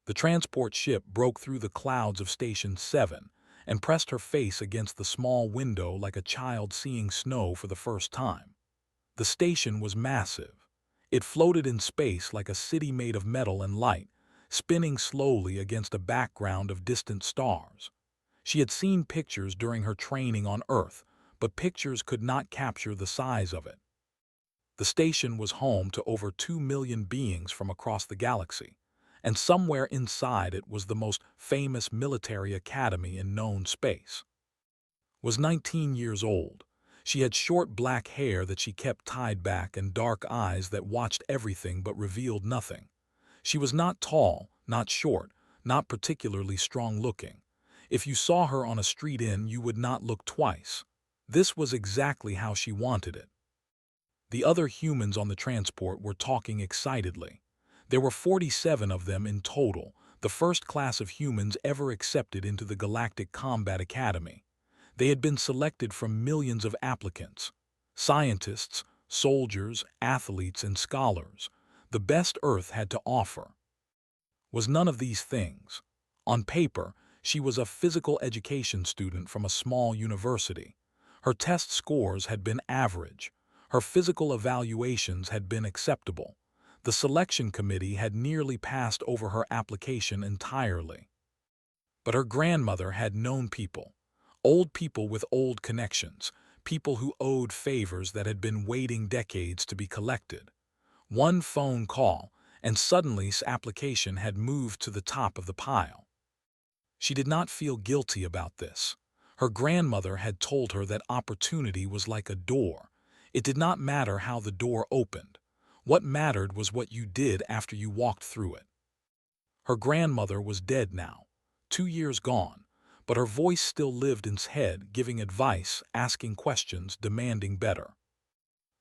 The transport ship broke through the clouds of Station 7 and pressed her face against the small window like a child seeing snow for the first time. The station was massive. It floated in space like a city made of metal and light, spinning slowly against a background of distant stars. She had seen pictures during her training on Earth, but pictures could not capture the size of it. The station was home to over 2 million beings from across the galaxy, and somewhere inside it was the most famous military academy in known space. Was 19 years old. She had short black hair that she kept tied back and dark eyes that watched everything but revealed nothing. She was not tall, not short, not particularly strong-looking. If you saw her on a street inn, you would not look twice. This was exactly how she wanted it. The other humans on the transport were talking excitedly. There were 47 of them in total, the first class of humans ever accepted into the Galactic Combat Academy. They had been selected from millions of applicants. Scientists, soldiers, athletes, and scholars. The best Earth had to offer. Was none of these things. On paper, she was a physical education student from a small university. Her test scores had been average. Her physical evaluations had been acceptable. The selection committee had nearly passed over her application entirely. But her grandmother had known people. Old people with old connections, people who owed favors that had been waiting decades to be collected. One phone call, and suddenly his application had moved to the top of the pile. She did not feel guilty about this. Her grandmother had told her that opportunity was like a door. It did not matter how the door opened. What mattered was what you did after you walked through it. Her grandmother was dead now, 2 years gone, but her voice still lived in his head, giving advice, asking questions, demanding better.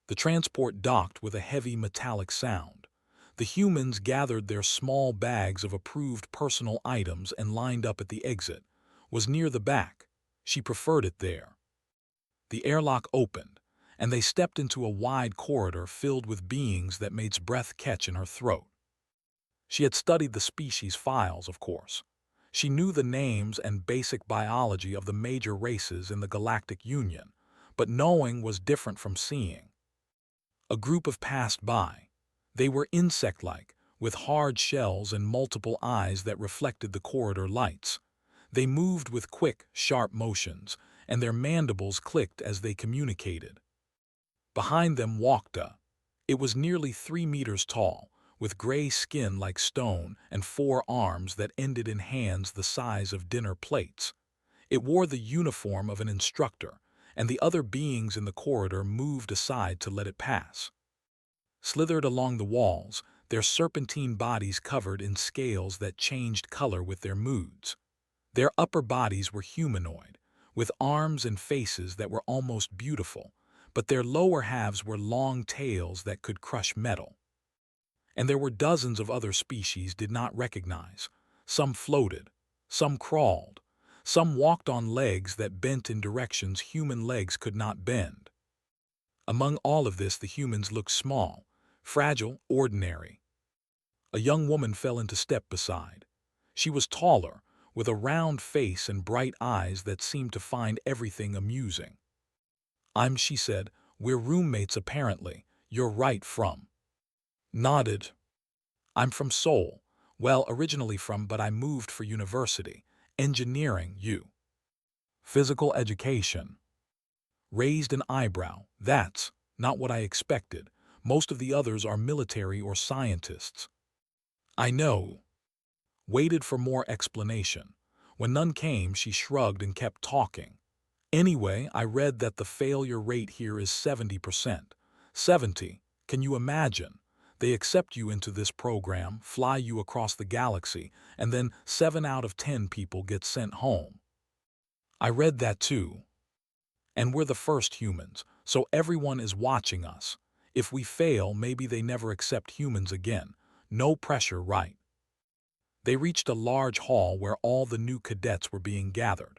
The transport docked with a heavy metallic sound. The humans gathered their small bags of approved personal items and lined up at the exit. Was near the back. She preferred it there. The airlock opened, and they stepped into a wide corridor filled with beings that made breath catch in her throat. She had studied the species files, of course. She knew the names and basic biology of the major races in the Galactic Union, but knowing was different from seeing. A group of passed by. They were insect-like, with hard shells and multiple eyes that reflected the corridor lights. They moved with quick, sharp motions, and their mandibles clicked as they communicated. Behind them walked a. It was nearly 3 meters tall, with gray skin like stone and 4 arms that ended in hands the size of dinner plates. It wore the uniform of an instructor, and the other beings in the corridor moved aside to let it pass. Slithered along the walls, their serpentine bodies covered in scales that changed color with their moods. Their upper bodies were humanoid, with arms and faces that were almost beautiful, but their lower halves were long tails that could crush metal. And there were dozens of other species did not recognize. Some floated, some crawled, some walked on legs that bent in directions human legs could not bend. Among all of this, the humans looked small, fragile, ordinary. A young woman fell into step beside. She was taller, with a round face and bright eyes that seemed to find everything amusing. She said, "We're roommates apparently. You're right from." Nodded. "I'm from Seoul. Well, originally from, but I moved for university. Engineering, you." Physical education. Raised an eyebrow. "That's not what I expected. Most of the others are military or scientists." "I know." Waited for more explanation. When none came, she shrugged and kept talking. "Anyway, I read that the failure rate here is 70%. 70. Can you imagine? They accept you into this program, fly you across the galaxy, and then 7 out of 10 people get sent home." "I read that too. And we're the first humans, so everyone is watching us. If we fail, maybe they never accept humans again. No pressure, right?" They reached a large hall where all the new cadets were being gathered.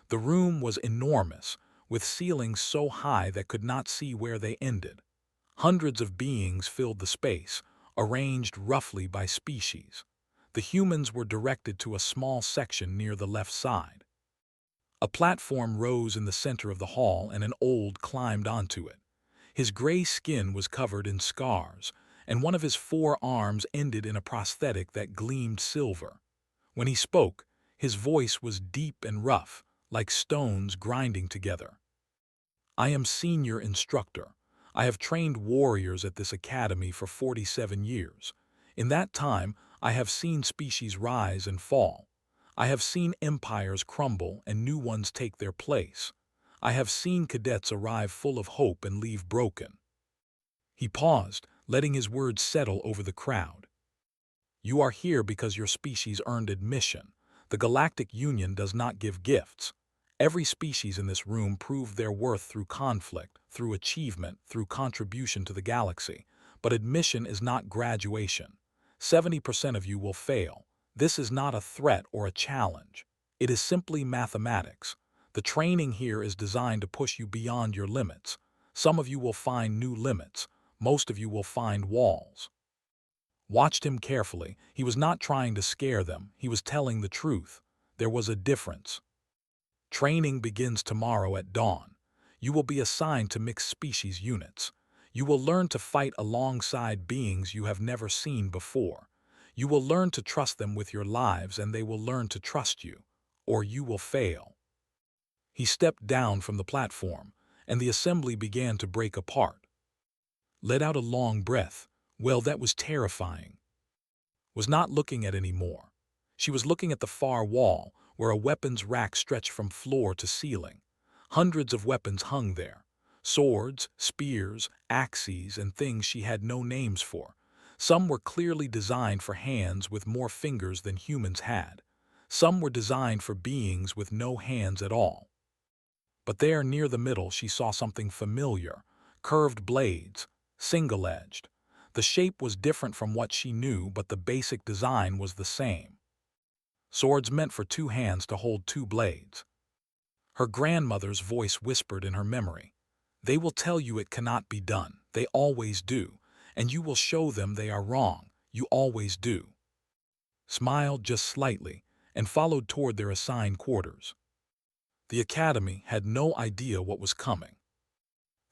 The room was enormous, with ceilings so high that could not see where they ended. Hundreds of beings filled the space, arranged roughly by species. The humans were directed to a small section near the left side. A platform rose in the center of the hall and an old climbed onto it. His gray skin was covered in scars, and one of his 4 arms ended in a prosthetic that gleamed silver. When he spoke, his voice was deep and rough, like stones grinding together. I am senior instructor. I have trained warriors at this academy for 47 years. In that time, I have seen species rise and fall. I have seen empires crumble and new ones take their place. I have seen cadets arrive full of hope and leave broken. He paused, letting his words settle over the crowd. You are here because your species earned admission. The Galactic Union does not give gifts. Every species in this room proved their worth through conflict, through achievement, through contribution to the galaxy. But admission is not graduation. 70% of you will fail. This is not a threat or a challenge. It is simply mathematics. The training here is designed to push you beyond your limits. Some of you will find new limits. Most of you will find walls. Watched him carefully. He was not trying to scare them. He was telling the truth. There was a difference. Training begins tomorrow at dawn. You will be assigned to mixed species units. You will learn to fight alongside beings you have never seen before. You will learn to trust them with your lives, and they will learn to trust you, or you will fail. He stepped down from the platform, and the assembly began to break apart. Let out a long breath. Well, that was terrifying. Was not looking at anymore. She was looking at the far wall, where a weapons rack stretched from floor to ceiling. Hundreds of weapons hung there. Swords, spears, axes, and things she had no names for. Some were clearly designed for hands with more fingers than humans had. Some were designed for beings with no hands at all. But there near the middle she saw something familiar. Curved blades, single-edged. The shape was different from what she knew, but the basic design was the same. Swords meant for 2 hands to hold 2 blades. Her grandmother's voice whispered in her memory. They will tell you it cannot be done. They always do. And you will show them they are wrong. You always do. Smiled just slightly and followed toward their assigned quarters. The academy had no idea what was coming.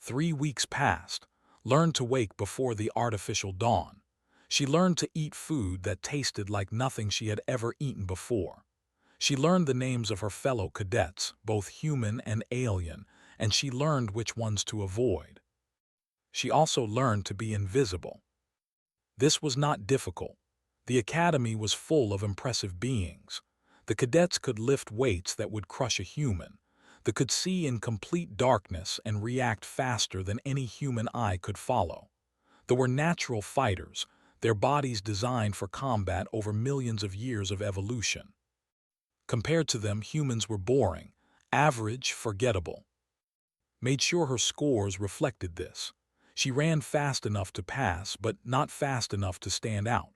3 weeks passed. Learned to wake before the artificial dawn. She learned to eat food that tasted like nothing she had ever eaten before. She learned the names of her fellow cadets, both human and alien, and she learned which ones to avoid. She also learned to be invisible. This was not difficult. The academy was full of impressive beings. The cadets could lift weights that would crush a human. They could see in complete darkness and react faster than any human eye could follow. They were natural fighters, their bodies designed for combat over millions of years of evolution. Compared to them, humans were boring, average, forgettable. Made sure her scores reflected this. She ran fast enough to pass, but not fast enough to stand out.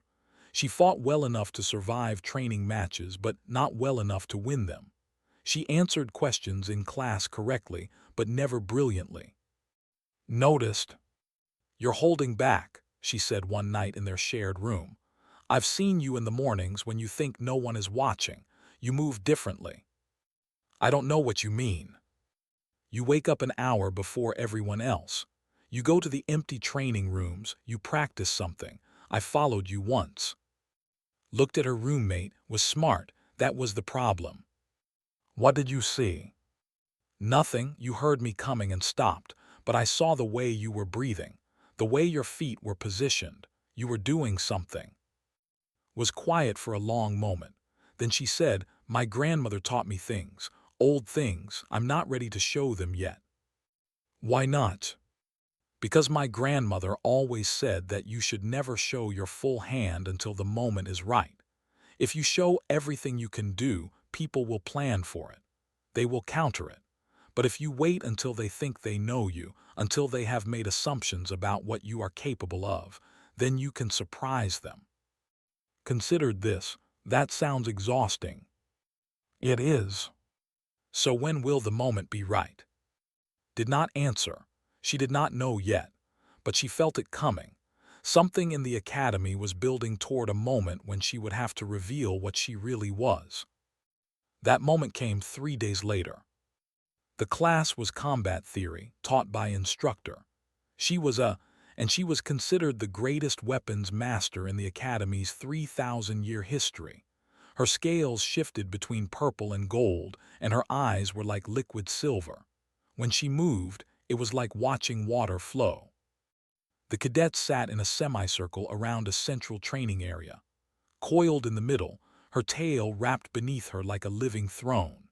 She fought well enough to survive training matches, but not well enough to win them. She answered questions in class correctly, but never brilliantly. Noticed. You're holding back, she said one night in their shared room. I've seen you in the mornings when you think no one is watching. You move differently. I don't know what you mean. You wake up an hour before everyone else. You go to the empty training rooms, you practice something. I followed you once. Looked at her roommate, was smart, that was the problem. What did you see? Nothing, you heard me coming and stopped, but I saw the way you were breathing, the way your feet were positioned. You were doing something. Was quiet for a long moment. Then she said, my grandmother taught me things, old things, I'm not ready to show them yet. Why not? Because my grandmother always said that you should never show your full hand until the moment is right. If you show everything you can do, people will plan for it. They will counter it. But if you wait until they think they know you, until they have made assumptions about what you are capable of, then you can surprise them. Considered this. That sounds exhausting. It is. So when will the moment be right? Did not answer. She did not know yet, but she felt it coming. Something in the academy was building toward a moment when she would have to reveal what she really was. That moment came 3 days later. The class was combat theory, taught by Instructor. She was considered the greatest weapons master in the Academy's 3,000-year history. Her scales shifted between purple and gold, and her eyes were like liquid silver. When she moved, it was like watching water flow. The cadets sat in a semicircle around a central training area. Coiled in the middle, her tail wrapped beneath her like a living throne.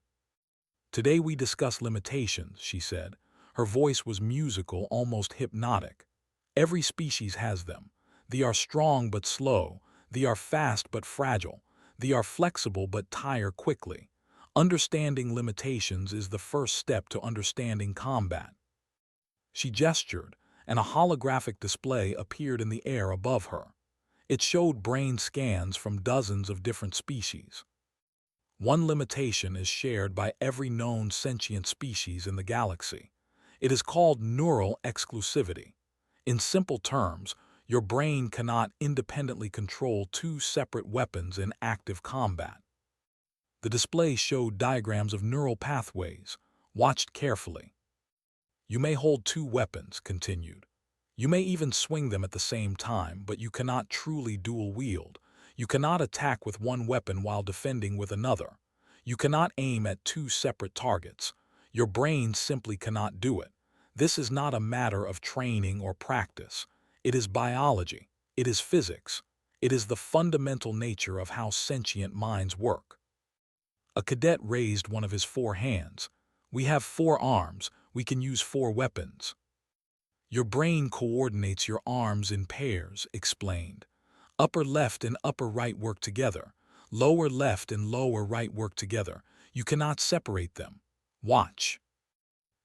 "Today we discuss limitations," she said. Her voice was musical, almost hypnotic. "Every species has them. They are strong but slow. They are fast but fragile. They are flexible but tire quickly. Understanding limitations is the first step to understanding combat." She gestured, and a holographic display appeared in the air above her. It showed brain scans from dozens of different species. One limitation is shared by every known sentient species in the galaxy. It is called neural exclusivity. In simple terms, your brain cannot independently control two separate weapons in active combat. The display showed diagrams of neural pathways. Watched carefully. "You may hold two weapons," continued. "You may even swing them at the same time, but you cannot truly dual-wield. You cannot attack with one weapon while defending with another. You cannot aim at two separate targets. Your brain simply cannot do it. This is not a matter of training or practice. It is biology. It is physics. It is the fundamental nature of how sentient minds work." A cadet raised one of his 4 hands. "We have 4 arms. We can use 4 weapons." "Your brain coordinates your arms in pairs," explained. "Upper left and upper right work together. Lower left and lower right work together. You cannot separate them. Watch."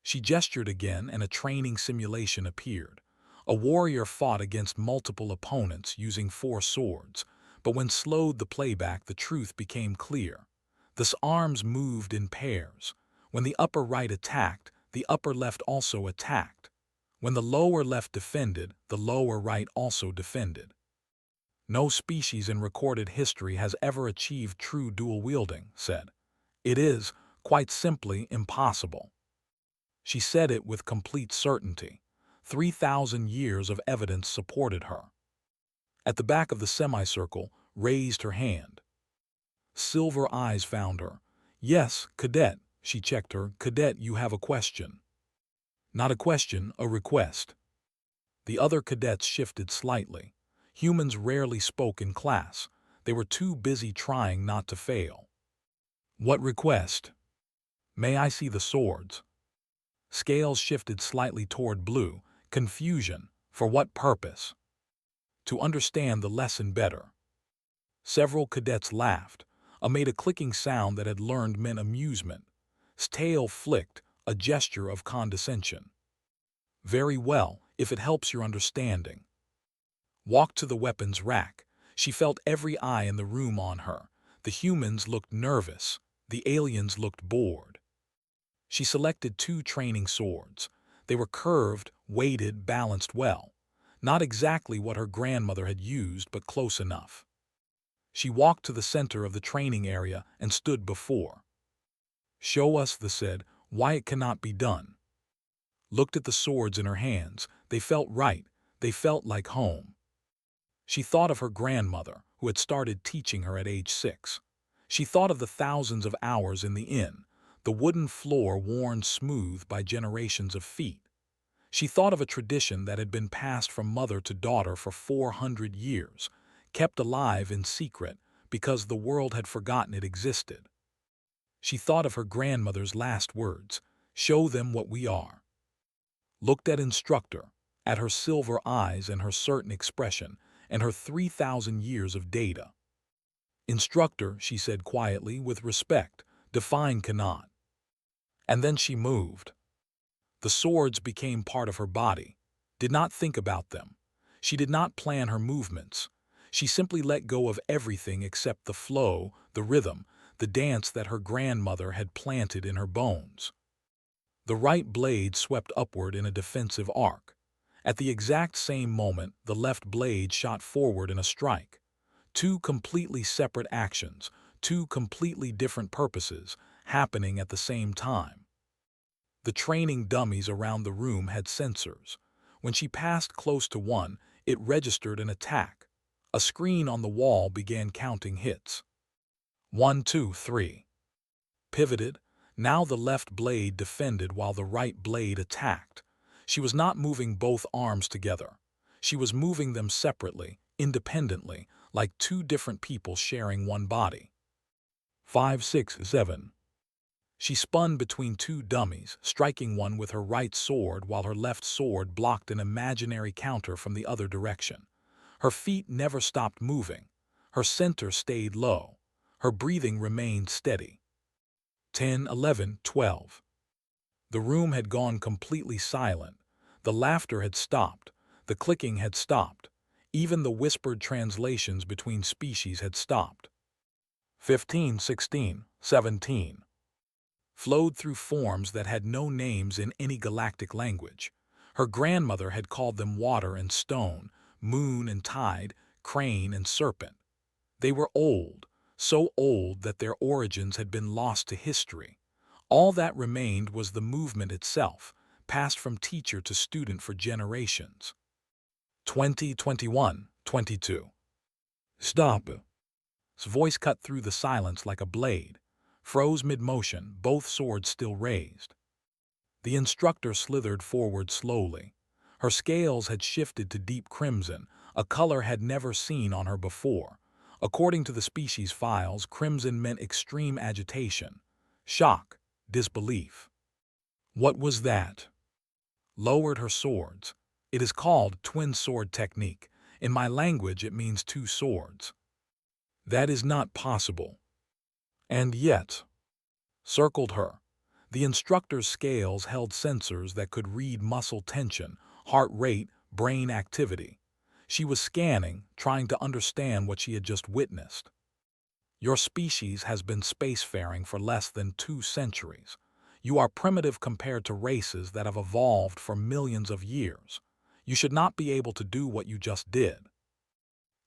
She gestured again, and a training simulation appeared. A warrior fought against multiple opponents using 4 swords, but when slowed the playback, the truth became clear. The arms moved in pairs. When the upper right attacked, the upper left also attacked. When the lower left defended, the lower right also defended. "No species in recorded history has ever achieved true dual-wielding," said. "It is, quite simply, impossible." She said it with complete certainty. 3,000 years of evidence supported her. At the back of the semicircle, raised her hand. Silver eyes found her. "Yes, cadet." She checked her. "Cadet, you have a question." "Not a question, a request." The other cadets shifted slightly. Humans rarely spoke in class. They were too busy trying not to fail. "What request?" "May I see the swords?" Scales shifted slightly toward blue. Confusion. For what purpose? "To understand the lesson better." Several cadets laughed. Made a clicking sound that had learned meant amusement. His tail flicked, a gesture of condescension. "Very well, if it helps your understanding." Walked to the weapons rack. She felt every eye in the room on her. The humans looked nervous. The aliens looked bored. She selected 2 training swords. They were curved, weighted, balanced well. Not exactly what her grandmother had used, but close enough. She walked to the center of the training area and stood before. "Show us," they said, "why it cannot be done." Looked at the swords in her hands. They felt right. They felt like home. She thought of her grandmother, who had started teaching her at age 6. She thought of the thousands of hours in the inn, the wooden floor worn smooth by generations of feet. She thought of a tradition that had been passed from mother to daughter for 400 years, kept alive in secret because the world had forgotten it existed. She thought of her grandmother's last words, "Show them what we are." Looked at Instructor, at her silver eyes and her certain expression, and her 3,000 years of data. "Instructor," she said quietly, with respect, "define cannot." And then she moved. The swords became part of her body. Did not think about them. She did not plan her movements. She simply let go of everything except the flow, the rhythm, the dance that her grandmother had planted in her bones. The right blade swept upward in a defensive arc. At the exact same moment, the left blade shot forward in a strike. Two completely separate actions, two completely different purposes, happening at the same time. The training dummies around the room had sensors. When she passed close to one, it registered an attack. A screen on the wall began counting hits. 1, 2, 3. Pivoted. Now the left blade defended while the right blade attacked. She was not moving both arms together. She was moving them separately, independently, like two different people sharing one body. 5, 6, 7. She spun between two dummies, striking one with her right sword while her left sword blocked an imaginary counter from the other direction. Her feet never stopped moving. Her center stayed low. Her breathing remained steady. 10, 11, 12. The room had gone completely silent. The laughter had stopped. The clicking had stopped. Even the whispered translations between species had stopped. 15, 16, 17. Flowed through forms that had no names in any galactic language. Her grandmother had called them water and stone, moon and tide, crane and serpent. They were old, so old that their origins had been lost to history. All that remained was the movement itself, passed from teacher to student for generations. 20, 21, 22. Stop. His voice cut through the silence like a blade. Froze mid-motion, both swords still raised. The instructor slithered forward slowly. Her scales had shifted to deep crimson, a color had never seen on her before. According to the species files, crimson meant extreme agitation, shock, disbelief. What was that? Lowered her swords. It is called twin sword technique. In my language, it means two swords. That is not possible. And yet, circled her. The instructor's scales held sensors that could read muscle tension, heart rate, brain activity. She was scanning, trying to understand what she had just witnessed. Your species has been spacefaring for less than 2 centuries. You are primitive compared to races that have evolved for millions of years. You should not be able to do what you just did.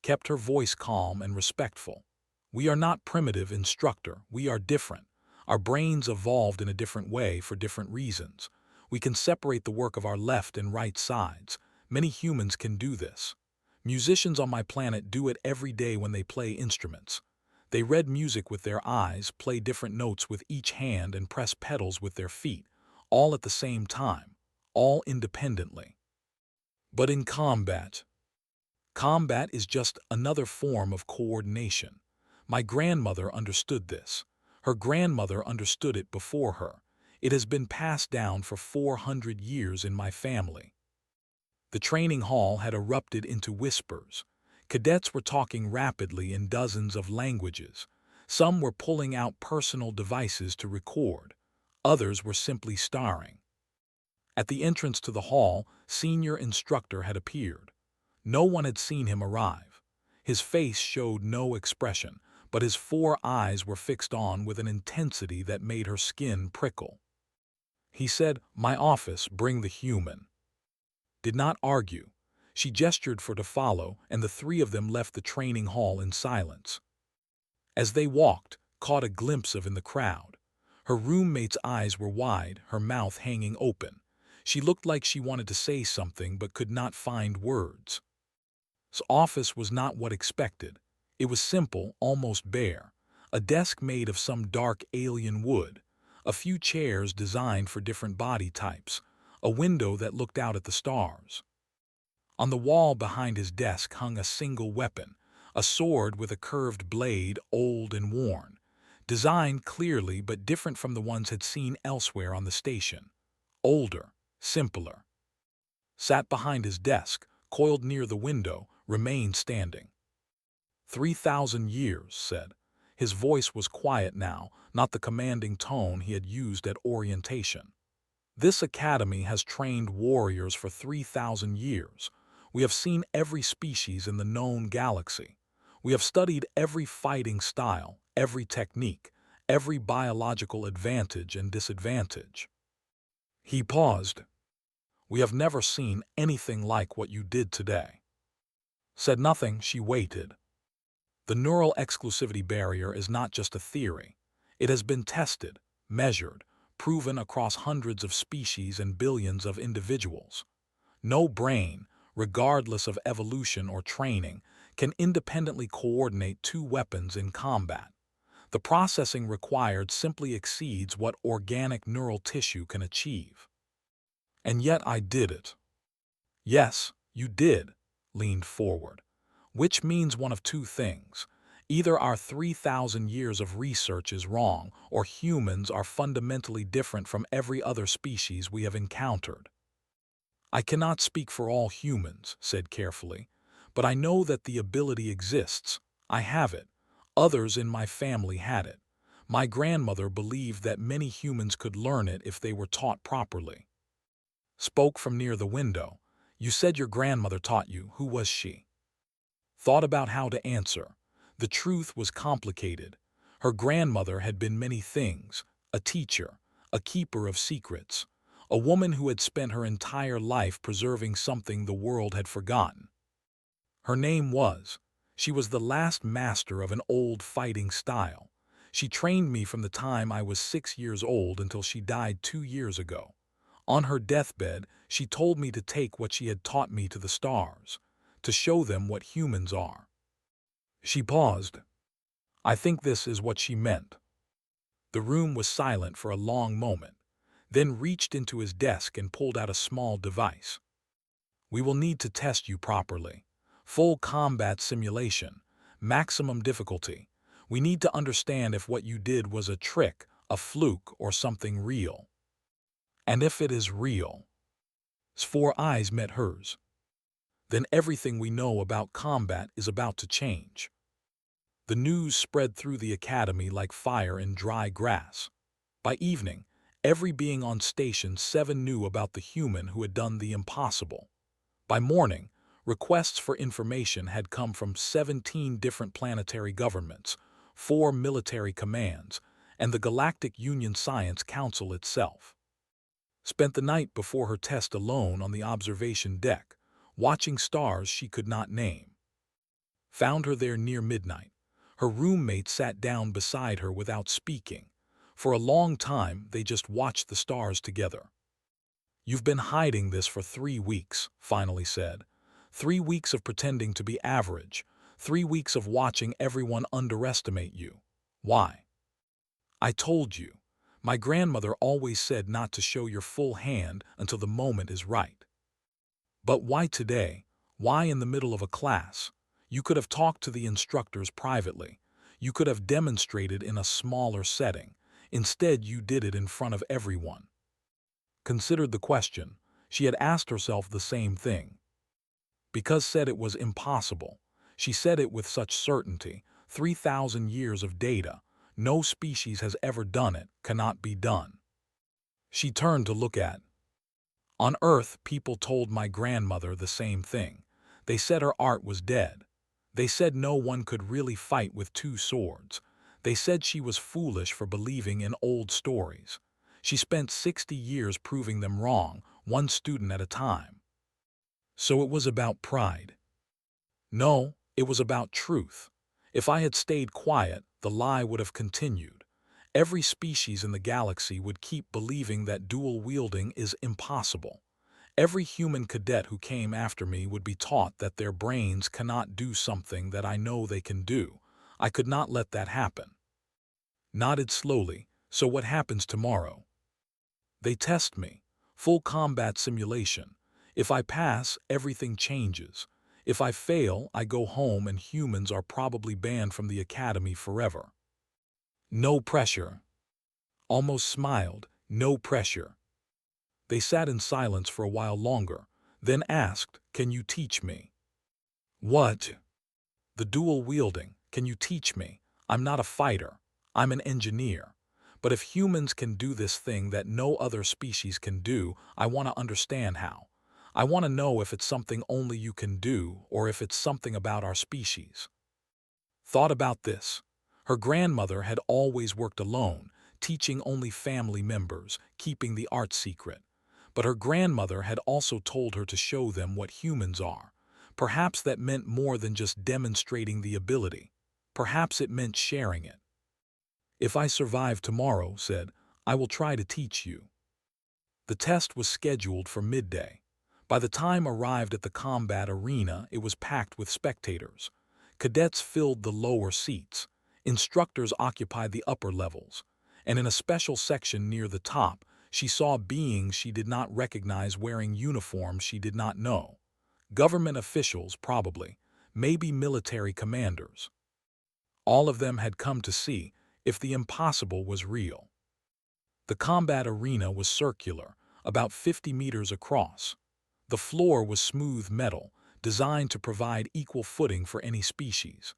Kept her voice calm and respectful. We are not primitive, instructor. We are different. Our brains evolved in a different way for different reasons. We can separate the work of our left and right sides. Many humans can do this. Musicians on my planet do it every day when they play instruments. They read music with their eyes, play different notes with each hand, and press pedals with their feet, all at the same time, all independently. But in combat is just another form of coordination. My grandmother understood this. Her grandmother understood it before her. It has been passed down for 400 years in my family. The training hall had erupted into whispers. Cadets were talking rapidly in dozens of languages. Some were pulling out personal devices to record. Others were simply staring. At the entrance to the hall, senior instructor had appeared. No one had seen him arrive. His face showed no expression, but his 4 eyes were fixed on with an intensity that made her skin prickle. He said, "My office, bring the human." Did not argue. She gestured for to follow, and the 3 of them left the training hall in silence. As they walked, caught a glimpse of in the crowd. Her roommate's eyes were wide, her mouth hanging open. She looked like she wanted to say something but could not find words. His office was not what expected. It was simple, almost bare. A desk made of some dark alien wood. A few chairs designed for different body types. A window that looked out at the stars. On the wall behind his desk hung a single weapon, a sword with a curved blade, old and worn. Designed clearly but different from the ones had seen elsewhere on the station. Older, simpler. Sat behind his desk, coiled near the window, remained standing. 3,000 years, said. His voice was quiet now, not the commanding tone he had used at orientation. This academy has trained warriors for 3,000 years. We have seen every species in the known galaxy. We have studied every fighting style, every technique, every biological advantage and disadvantage. He paused. We have never seen anything like what you did today." Said nothing, she waited. The neural exclusivity barrier is not just a theory. It has been tested, measured, proven across hundreds of species and billions of individuals. No brain, regardless of evolution or training, can independently coordinate two weapons in combat. The processing required simply exceeds what organic neural tissue can achieve. And yet I did it. Yes, you did, leaned forward. Which means one of two things. Either our 3,000 years of research is wrong, or humans are fundamentally different from every other species we have encountered. "I cannot speak for all humans," said carefully, "but I know that the ability exists. I have it. Others in my family had it. My grandmother believed that many humans could learn it if they were taught properly." Spoke from near the window. "You said your grandmother taught you. Who was she?" Thought about how to answer. The truth was complicated. Her grandmother had been many things: a teacher, a keeper of secrets, a woman who had spent her entire life preserving something the world had forgotten. Her name was. She was the last master of an old fighting style. She trained me from the time I was 6 years old until she died 2 years ago. On her deathbed, she told me to take what she had taught me to the stars, to show them what humans are. She paused. I think this is what she meant. The room was silent for a long moment, then reached into his desk and pulled out a small device. "We will need to test you properly. Full combat simulation, maximum difficulty. We need to understand if what you did was a trick, a fluke, or something real. And if it is real." His 4 eyes met hers. "Then everything we know about combat is about to change." The news spread through the academy like fire in dry grass. By evening, every being on Station 7 knew about the human who had done the impossible. By morning, requests for information had come from 17 different planetary governments, 4 military commands, and the Galactic Union Science Council itself. Spent the night before her test alone on the observation deck, watching stars she could not name. Found her there near midnight. Her roommate sat down beside her without speaking. For a long time, they just watched the stars together. "You've been hiding this for 3 weeks, finally said. 3 weeks of pretending to be average. 3 weeks of watching everyone underestimate you. Why?" "I told you. My grandmother always said not to show your full hand until the moment is right." "But why today? Why in the middle of a class? You could have talked to the instructors privately. You could have demonstrated in a smaller setting. Instead, you did it in front of everyone." Considered the question. She had asked herself the same thing. Because said it was impossible. She said it with such certainty. 3,000 years of data. No species has ever done it, cannot be done. She turned to look at. "On Earth, people told my grandmother the same thing. They said her art was dead. They said no one could really fight with 2 swords. They said she was foolish for believing in old stories. She spent 60 years proving them wrong, 1 student at a time." So it was about pride. No, it was about truth. If I had stayed quiet, the lie would have continued. Every species in the galaxy would keep believing that dual-wielding is impossible. Every human cadet who came after me would be taught that their brains cannot do something that I know they can do. I could not let that happen. Nodded slowly. "So what happens tomorrow?" "They test me. Full combat simulation. If I pass, everything changes. If I fail, I go home and humans are probably banned from the academy forever." "No pressure." Almost smiled. "No pressure." They sat in silence for a while longer, then asked, "Can you teach me?" "What?" "The dual-wielding. Can you teach me? I'm not a fighter. I'm an engineer. But if humans can do this thing that no other species can do, I want to understand how. I want to know if it's something only you can do, or if it's something about our species." Thought about this. Her grandmother had always worked alone, teaching only family members, keeping the art secret. But her grandmother had also told her to show them what humans are. Perhaps that meant more than just demonstrating the ability. Perhaps it meant sharing it. "If I survive tomorrow," said, "I will try to teach you." The test was scheduled for midday. By the time arrived at the combat arena, it was packed with spectators. Cadets filled the lower seats. Instructors occupied the upper levels. And in a special section near the top, she saw beings she did not recognize wearing uniforms she did not know. Government officials, probably. Maybe military commanders. All of them had come to see if the impossible was real. The combat arena was circular, about 50 meters across. The floor was smooth metal, designed to provide equal footing for any species.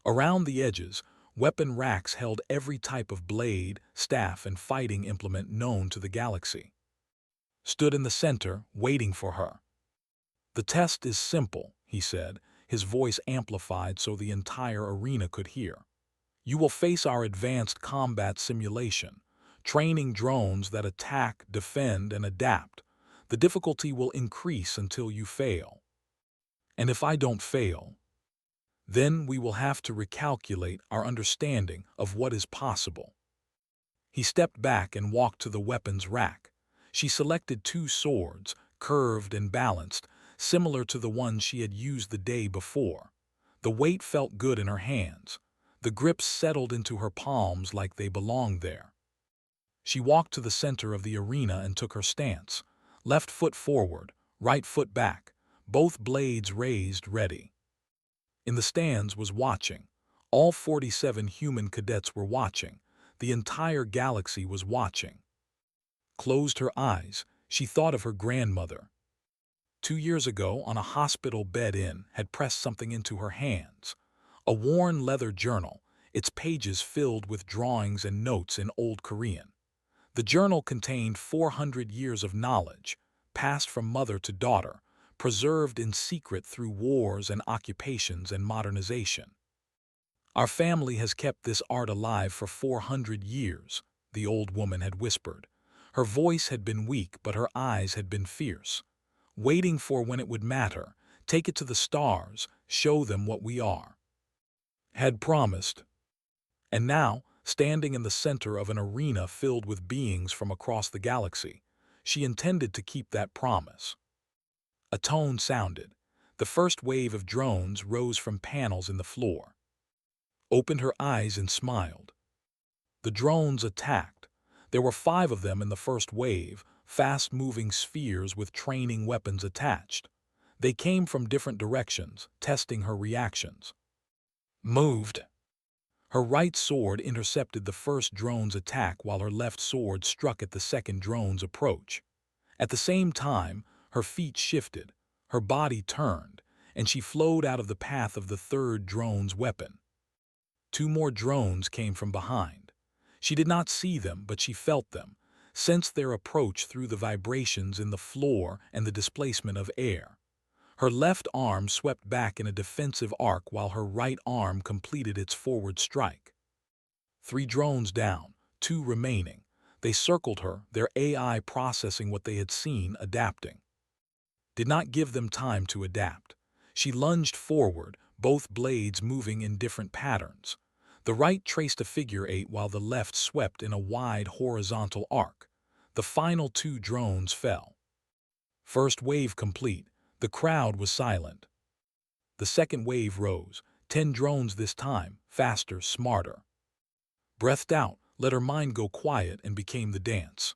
Around the edges, weapon racks held every type of blade, staff, and fighting implement known to the galaxy. Stood in the center, waiting for her. "The test is simple," he said, his voice amplified so the entire arena could hear. "You will face our advanced combat simulation, training drones that attack, defend, and adapt. The difficulty will increase until you fail. And if I don't fail, then we will have to recalculate our understanding of what is possible." He stepped back and walked to the weapons rack. She selected 2 swords, curved and balanced, similar to the ones she had used the day before. The weight felt good in her hands. The grips settled into her palms like they belonged there. She walked to the center of the arena and took her stance. Left foot forward, right foot back, both blades raised, ready. In the stands was watching. All 47 human cadets were watching. The entire galaxy was watching. Closed her eyes, she thought of her grandmother. 2 years ago, on a hospital bed had pressed something into her hands. A worn leather journal, its pages filled with drawings and notes in Old Korean. The journal contained 400 years of knowledge, passed from mother to daughter, preserved in secret through wars and occupations and modernization. "Our family has kept this art alive for 400 years, the old woman had whispered. Her voice had been weak, but her eyes had been fierce. "Waiting for when it would matter, take it to the stars, show them what we are." Had promised. And now, standing in the center of an arena filled with beings from across the galaxy, she intended to keep that promise. A tone sounded. The first wave of drones rose from panels in the floor. Opened her eyes and smiled. The drones attacked. There were 5 of them in the first wave, fast-moving spheres with training weapons attached. They came from different directions, testing her reactions. Moved. Her right sword intercepted the first drone's attack while her left sword struck at the second drone's approach. At the same time, her feet shifted, her body turned, and she flowed out of the path of the third drone's weapon. 2 more drones came from behind. She did not see them, but she felt them, sensed their approach through the vibrations in the floor and the displacement of air. Her left arm swept back in a defensive arc while her right arm completed its forward strike. 3 drones down, 2 remaining. They circled her, their AI processing what they had seen, adapting. Did not give them time to adapt. She lunged forward, both blades moving in different patterns. The right traced a figure 8 while the left swept in a wide horizontal arc. The final 2 drones fell. First wave complete. The crowd was silent. The second wave rose, 10 drones this time, faster, smarter. Breathed out, let her mind go quiet and became the dance.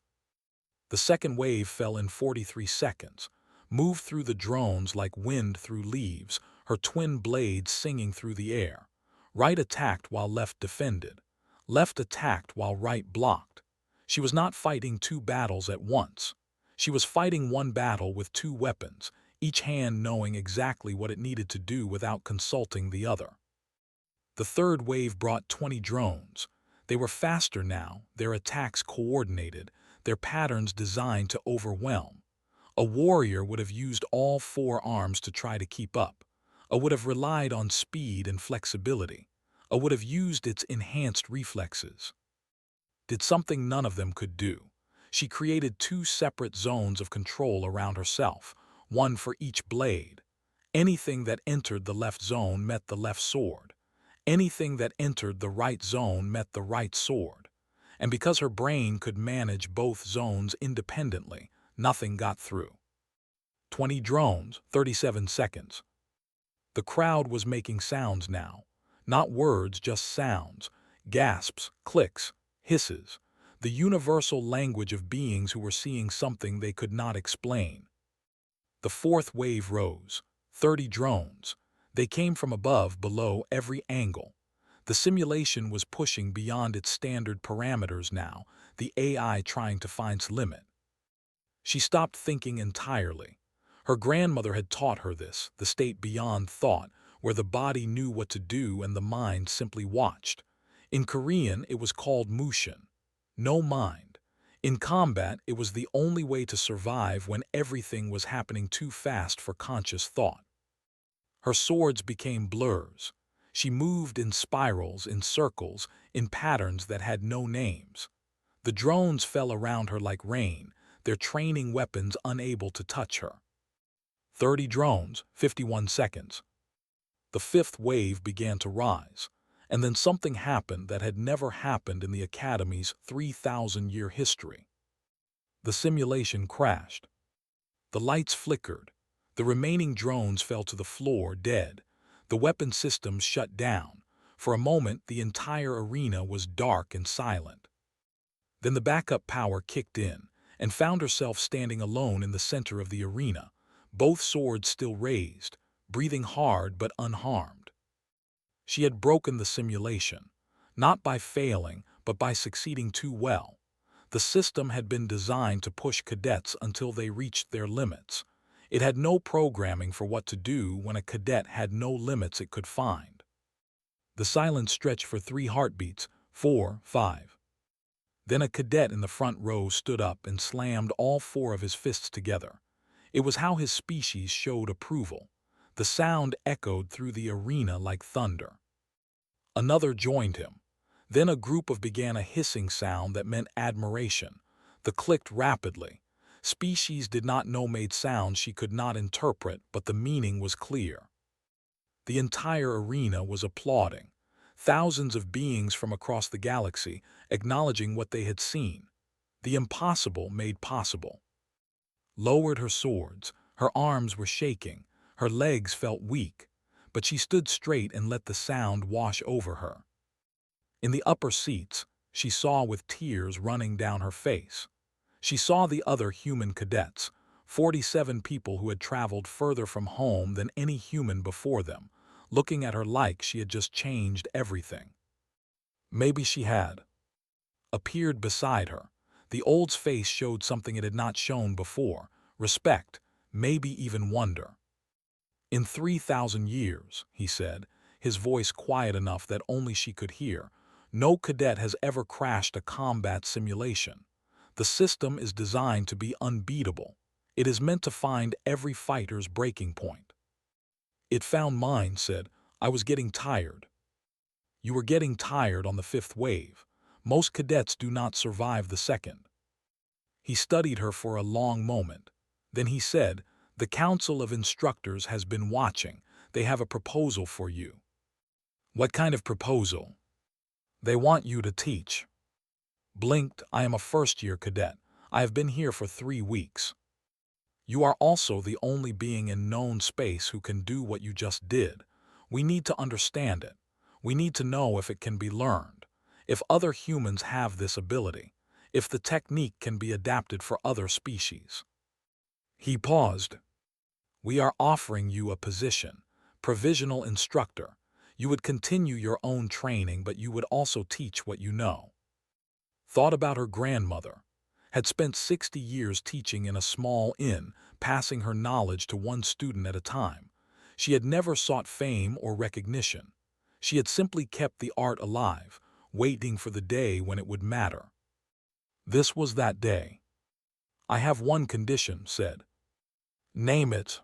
The second wave fell in 43 seconds, moved through the drones like wind through leaves, her twin blades singing through the air. Right attacked while left defended. Left attacked while right blocked. She was not fighting 2 battles at once. She was fighting 1 battle with 2 weapons, each hand knowing exactly what it needed to do without consulting the other. The third wave brought 20 drones. They were faster now, their attacks coordinated, their patterns designed to overwhelm. A warrior would have used all 4 arms to try to keep up. A would have relied on speed and flexibility. A would have used its enhanced reflexes. Did something none of them could do. She created two separate zones of control around herself, one for each blade. Anything that entered the left zone met the left sword. Anything that entered the right zone met the right sword. And because her brain could manage both zones independently, nothing got through. 20 drones, 37 seconds. The crowd was making sounds now. Not words, just sounds. Gasps, clicks, hisses. The universal language of beings who were seeing something they could not explain. The fourth wave rose. 30 drones. They came from above, below, every angle. The simulation was pushing beyond its standard parameters now, the AI trying to find its limit. She stopped thinking entirely. Her grandmother had taught her this, the state beyond thought, where the body knew what to do and the mind simply watched. In Korean, it was called mushin. No mind. In combat, it was the only way to survive when everything was happening too fast for conscious thought. Her swords became blurs. She moved in spirals, in circles, in patterns that had no names. The drones fell around her like rain, their training weapons unable to touch her. 30 drones, 51 seconds. The fifth wave began to rise, and then something happened that had never happened in the Academy's 3,000-year history. The simulation crashed. The lights flickered. The remaining drones fell to the floor dead. The weapon systems shut down. For a moment, the entire arena was dark and silent. Then the backup power kicked in, and found herself standing alone in the center of the arena, both swords still raised, breathing hard but unharmed. She had broken the simulation, not by failing, but by succeeding too well. The system had been designed to push cadets until they reached their limits. It had no programming for what to do when a cadet had no limits it could find. The silence stretched for 3 heartbeats, 4, 5. Then a cadet in the front row stood up and slammed all 4 of his fists together. It was how his species showed approval. The sound echoed through the arena like thunder. Another joined him. Then a group began a hissing sound that meant admiration. The clicked rapidly. Species did not know made sounds she could not interpret, but the meaning was clear. The entire arena was applauding. Thousands of beings from across the galaxy acknowledging what they had seen. The impossible made possible. Lowered her swords. Her arms were shaking. Her legs felt weak. But she stood straight and let the sound wash over her. In the upper seats, she saw with tears running down her face. She saw the other human cadets, 47 people who had traveled further from home than any human before them, looking at her like she had just changed everything. Maybe she had. Appeared beside her. The old's face showed something it had not shown before, respect, maybe even wonder. In 3,000 years, he said, his voice quiet enough that only she could hear, no cadet has ever crashed a combat simulation. The system is designed to be unbeatable. It is meant to find every fighter's breaking point. It found mine, said. I was getting tired. You were getting tired on the 5th wave. Most cadets do not survive the 2nd. He studied her for a long moment. Then he said, the Council of Instructors has been watching. They have a proposal for you. What kind of proposal? They want you to teach. Blinked, I am a first-year cadet. I have been here for 3 weeks. You are also the only being in known space who can do what you just did. We need to understand it. We need to know if it can be learned, if other humans have this ability, if the technique can be adapted for other species. He paused. We are offering you a position, provisional instructor. You would continue your own training, but you would also teach what you know. Thought about her grandmother. Had spent 60 years teaching in a small inn, passing her knowledge to one student at a time. She had never sought fame or recognition. She had simply kept the art alive, waiting for the day when it would matter. This was that day. I have one condition, said. Name it.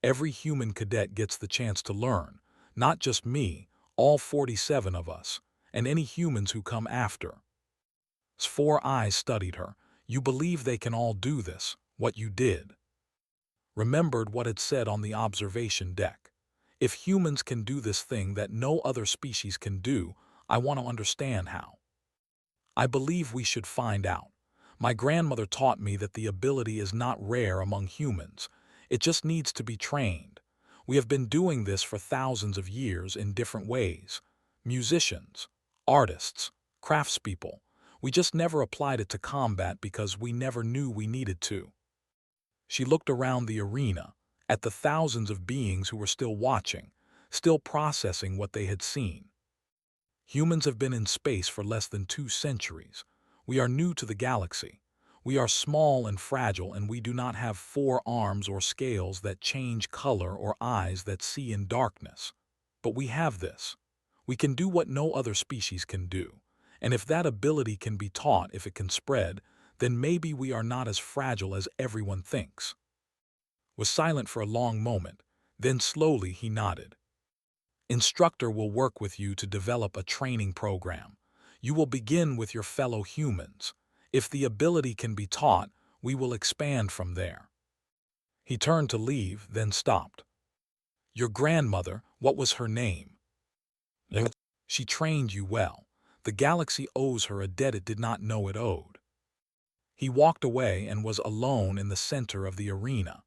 Every human cadet gets the chance to learn, not just me, all 47 of us, and any humans who come after. 4 eyes studied her. You believe they can all do this, what you did. Remembered what it said on the observation deck. If humans can do this thing that no other species can do, I want to understand how. I believe we should find out. My grandmother taught me that the ability is not rare among humans. It just needs to be trained. We have been doing this for thousands of years in different ways. Musicians, artists, craftspeople. We just never applied it to combat because we never knew we needed to. She looked around the arena, at the thousands of beings who were still watching, still processing what they had seen. Humans have been in space for less than 2 centuries. We are new to the galaxy. We are small and fragile, and we do not have 4 arms or scales that change color or eyes that see in darkness. But we have this. We can do what no other species can do. And if that ability can be taught, if it can spread, then maybe we are not as fragile as everyone thinks. Was silent for a long moment, then slowly he nodded. Instructor will work with you to develop a training program. You will begin with your fellow humans. If the ability can be taught, we will expand from there. He turned to leave, then stopped. Your grandmother, what was her name? She trained you well. The galaxy owes her a debt it did not know it owed. He walked away and was alone in the center of the arena.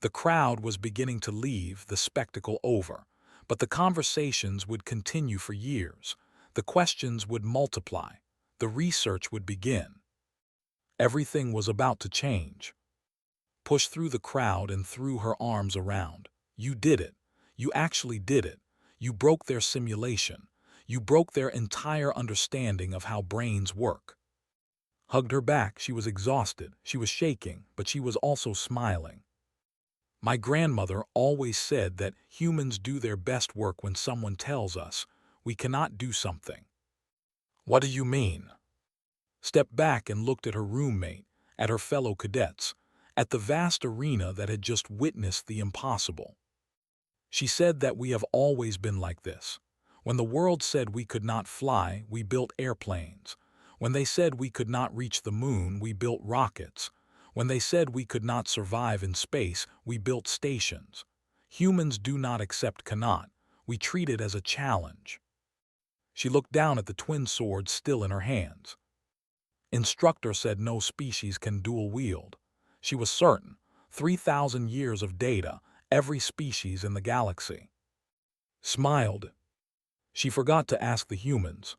The crowd was beginning to leave, the spectacle over. But the conversations would continue for years. The questions would multiply. The research would begin. Everything was about to change. Pushed through the crowd and threw her arms around. You did it. You actually did it. You broke their simulation. You broke their entire understanding of how brains work. Hugged her back. She was exhausted. She was shaking, but she was also smiling. My grandmother always said that humans do their best work when someone tells us we cannot do something. What do you mean? Stepped back and looked at her roommate, at her fellow cadets, at the vast arena that had just witnessed the impossible. She said that we have always been like this. When the world said we could not fly, we built airplanes. When they said we could not reach the moon, we built rockets. When they said we could not survive in space, we built stations. Humans do not accept cannot. We treat it as a challenge. She looked down at the twin swords still in her hands. Instructor said no species can dual-wield. She was certain. 3,000 years of data, every species in the galaxy. Smiled. She forgot to ask the humans,